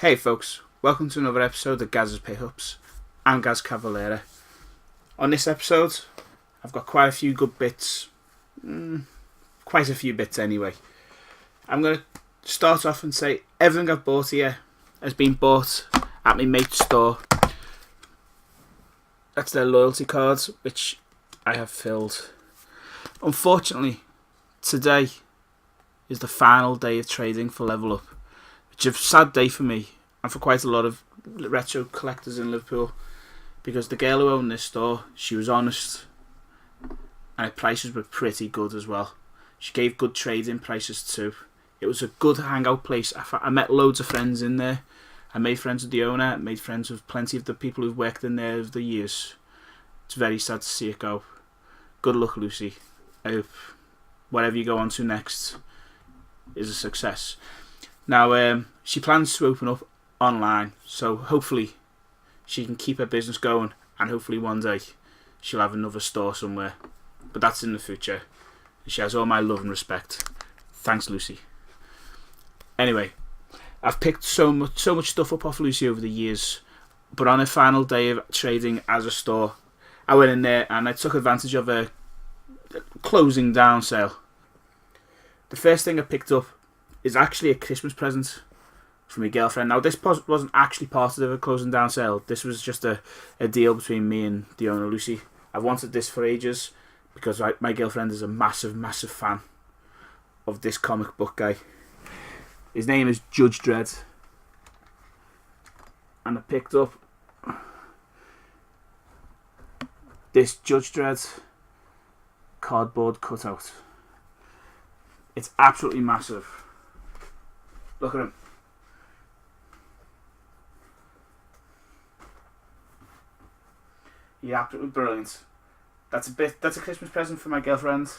Hey folks, welcome to another episode of Gazz's Pickups. I'm Gazz Cavalera. On this episode, I've got quite a few good bits. Quite a few bits anyway. I'm going to start off and say everything I've bought here has been bought at my mate's store. That's their loyalty cards, which I have filled. Unfortunately, today is the final day of trading for Level Up, which is a sad day for me and for quite a lot of retro collectors in Liverpool, because the girl who owned this store, she was honest and her prices were pretty good as well. She gave good trading prices too. It was a good hangout place. I met loads of friends in there. I made friends with the owner, I made friends with plenty of the people who've worked in there over the years. It's very sad to see it go. Good luck, Lucy. I hope whatever you go on to next is a success. Now, she plans to open up online, so hopefully she can keep her business going, and hopefully one day she'll have another store somewhere. But that's in the future. She has all my love and respect. Thanks, Lucy. Anyway, I've picked so much stuff up off Lucy over the years, but on her final day of trading as a store, I went in there and I took advantage of a closing down sale. The first thing I picked up is actually a Christmas present from my girlfriend. Now, this wasn't actually part of a closing down sale. This was just a deal between me and the owner, Lucy. I've wanted this for ages because my girlfriend is a massive fan of this comic book guy. His name is Judge Dredd. And I picked up this Judge Dredd cardboard cutout. It's absolutely massive. Look at him. He's absolutely brilliant. That's a Christmas present for my girlfriend,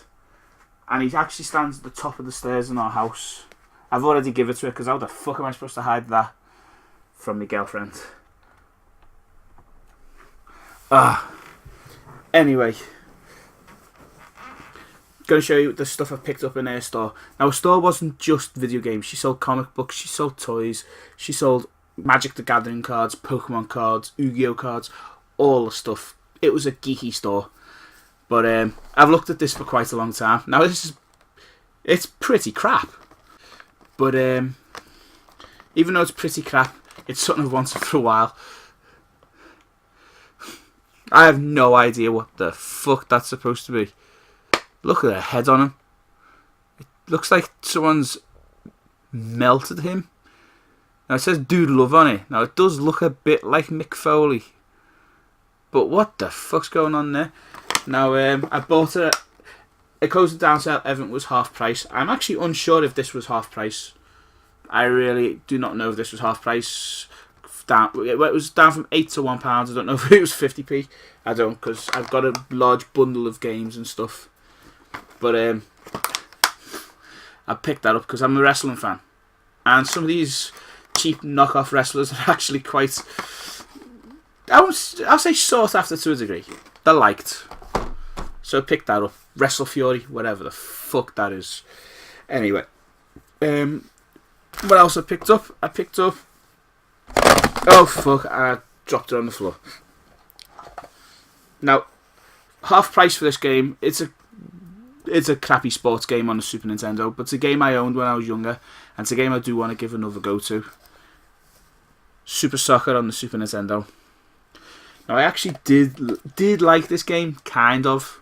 and he actually stands at the top of the stairs in our house. I've already given it to her because how the fuck am I supposed to hide that from my girlfriend? Anyway, going to show you the stuff I picked up in her store. Now, her store wasn't just video games. She sold comic books, she sold toys, she sold Magic the Gathering cards, Pokemon cards, Yu-Gi-Oh cards, all the stuff. It was a geeky store. But I've looked at this for quite a long time. Now, it's pretty crap. But even though it's pretty crap, it's something I've wanted for a while. I have no idea what the fuck that's supposed to be. Look at the head on him. It looks like someone's melted him. Now, it says Dude Love on it. Now, it does look a bit like Mick Foley. But what the fuck's going on there? Now, I bought it. It closed down sale. Everything was half price. I'm actually unsure if this was half price. I really do not know if this was half price. It was down from £8 to £1. I don't know if it was 50p. I don't, because I've got a large bundle of games and stuff. But I picked that up because I'm a wrestling fan, and some of these cheap knockoff wrestlers are actually quite, I'll say, sought after to a degree. They're liked, so I picked that up. Wrestle Fury, whatever the fuck that is. Anyway, what else I picked up? Oh fuck! I dropped it on the floor. Now, half price for this game. It's a crappy sports game on the Super Nintendo, but it's a game I owned when I was younger, and it's a game I do want to give another go to. Super Soccer on the Super Nintendo. Now, I actually did like this game, kind of,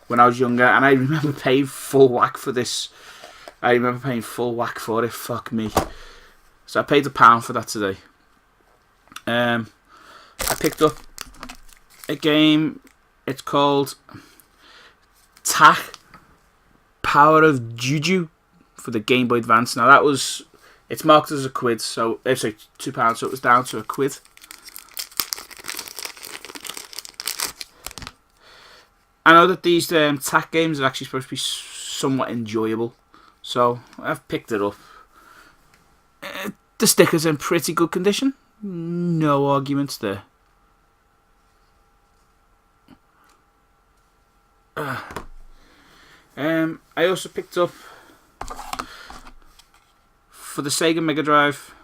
when I was younger, and I remember paying full whack for this. Fuck me. So I paid £1 for that today. I picked up a game. It's called Power of Juju for the Game Boy Advance. Now, it's marked as a quid, so it's like £2, so it was down to a quid. I know that these TAC games are actually supposed to be somewhat enjoyable, so I've picked it up. The sticker's in pretty good condition. No arguments there. I also picked up for the Sega Mega Drive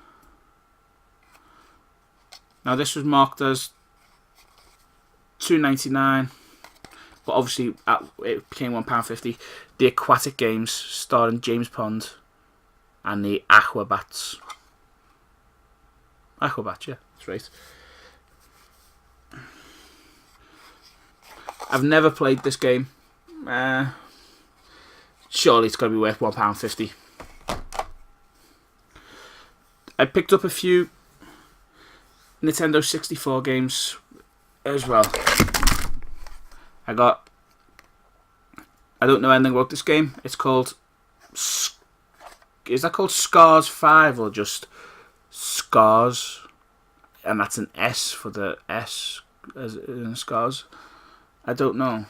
Now this was marked as £2.99, but obviously it became £1.50. The Aquatic Games, starring James Pond, and the Aquabats. Aquabats, yeah, that's right. I've never played this game. Surely it's got to be worth £1.50. I picked up a few Nintendo 64 games as well. I don't know anything about this game. It's called... Is that called Scars 5 or just Scars? And that's an S for the S as in Scars. I don't know.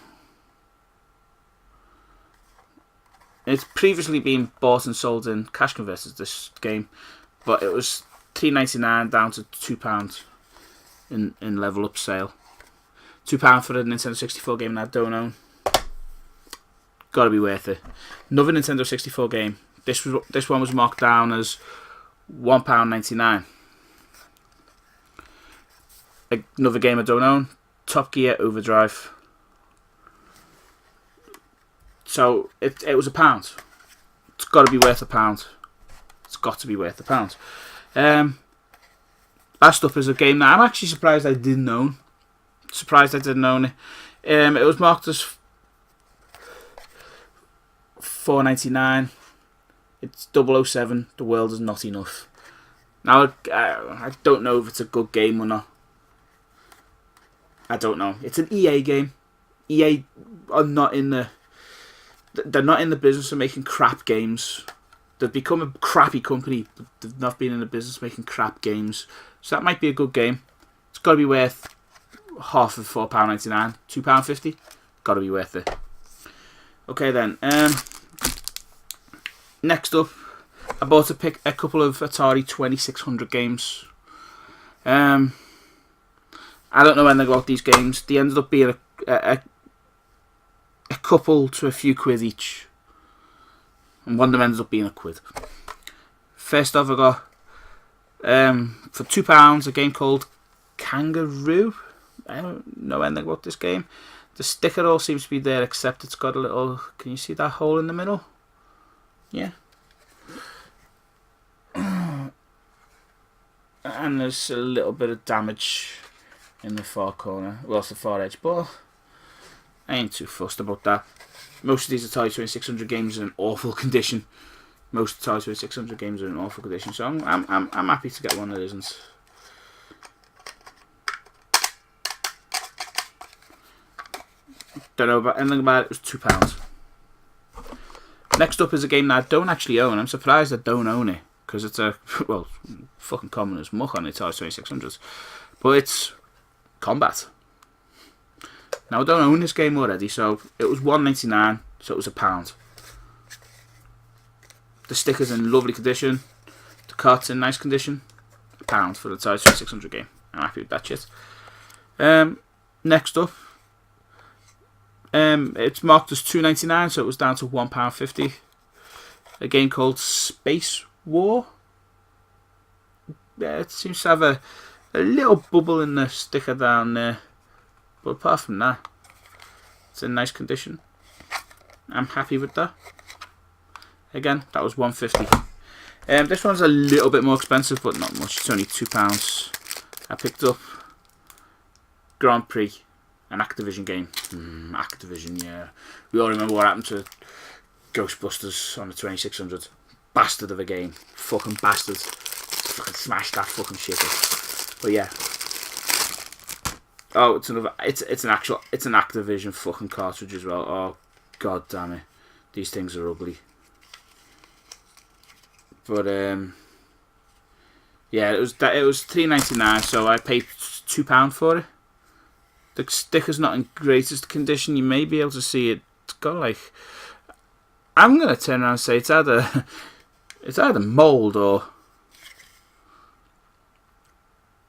It's previously been bought and sold in cash converters, this game, but it was $3.99 down to £2 in level up sale. £2 for a Nintendo 64 game that I don't own. Gotta be worth it. Another Nintendo 64 game. This one was marked down as £1.99. Another game I don't own. Top Gear Overdrive. So it was £1. It's got to be worth £1. It's got to be worth £1. Last up is a game that I'm actually surprised I didn't own. Surprised I didn't own it. It was marked as $4.99. It's 007. The World Is Not Enough. Now I don't know if it's a good game or not. I don't know. It's an EA game. EA are not in the... They're not in the business of making crap games. They've become a crappy company, but they've not been in the business of making crap games. So that might be a good game. It's got to be worth half of £4.99. £2.50. Got to be worth it. Okay then. Next up, I bought a couple of Atari 2600 games. I don't know anything about these games. They ended up being a couple to a few quid each, and one of them ended up being £1. First off, I got for £2 a game called Kangaroo. I don't know anything about this game. The sticker all seems to be there, except it's got a little... Can you see that hole in the middle? Yeah. And there's a little bit of damage in the far corner. Well, it's the far edge, but I ain't too fussed about that. Most of these Atari 2600 games are in awful condition. Most Atari 2600 games are in awful condition, so I'm happy to get one that isn't. Don't know about anything about it. It was £2. Next up is a game that I don't actually own. I'm surprised I don't own it, because it's fucking common as muck on the Atari 2600s. But it's Combat. Now I don't own this game already, so it was $1.99, so it was £1. The sticker's in lovely condition. The cart's in nice condition. £1 for the Atari 2600 game. I'm happy with that shit. Next up, it's marked as $2.99, so it was down to £1.50. A game called Space War. Yeah, it seems to have a little bubble in the sticker down there, but apart from that, it's in nice condition. I'm happy with that. Again, that was £1.50. This one's a little bit more expensive, but not much. It's only £2. I picked up Grand Prix, an Activision game. Activision, yeah. We all remember what happened to Ghostbusters on the 2600. Bastard of a game. Fucking bastards. Fucking smash that fucking shit up. But yeah. Oh, it's another. It's an Activision fucking cartridge as well. Oh, god damn it. These things are ugly. But yeah, it was $3.99, so I paid £2 for it. The sticker's not in greatest condition. You may be able to see it. It's got like... I'm going to turn around and say it's either mould or...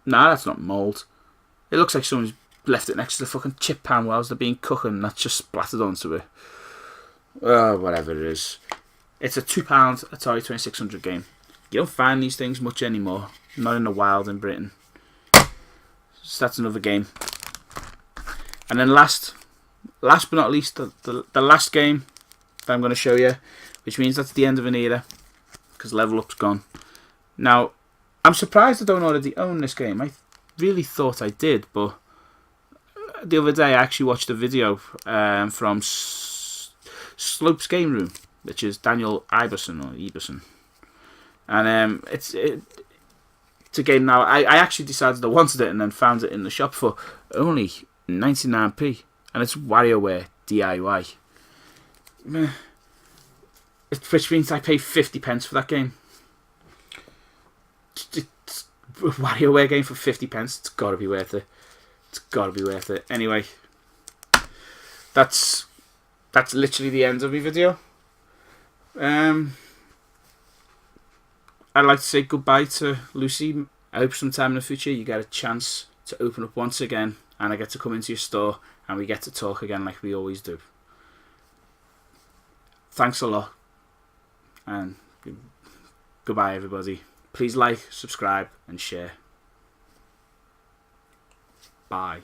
Nah, that's not mould. It looks like someone's left it next to the fucking chip pan whilst they're being cooking and that's just splattered onto it. Whatever it is. It's a £2 Atari 2600 game. You don't find these things much anymore. Not in the wild in Britain. So that's another game. And then last but not least, the last game that I'm going to show you, which means that's the end of an era, because Level Up's gone. Now, I'm surprised I don't already own this game. I really thought I did, but the other day I actually watched a video from Slope's Game Room, which is Daniel Iberson. And it's a game now. I actually decided I wanted it and then found it in the shop for only 99p. And it's WarioWare DIY. Which means I pay 50 pence for that game. It's a WarioWare game for 50 pence. It's got to be worth it. It's got to be worth it. Anyway, that's literally the end of my video. I'd like to say goodbye to Lucy. I hope sometime in the future you get a chance to open up once again and I get to come into your store and we get to talk again like we always do. Thanks a lot. And goodbye, everybody. Please like, subscribe, and share. Bye.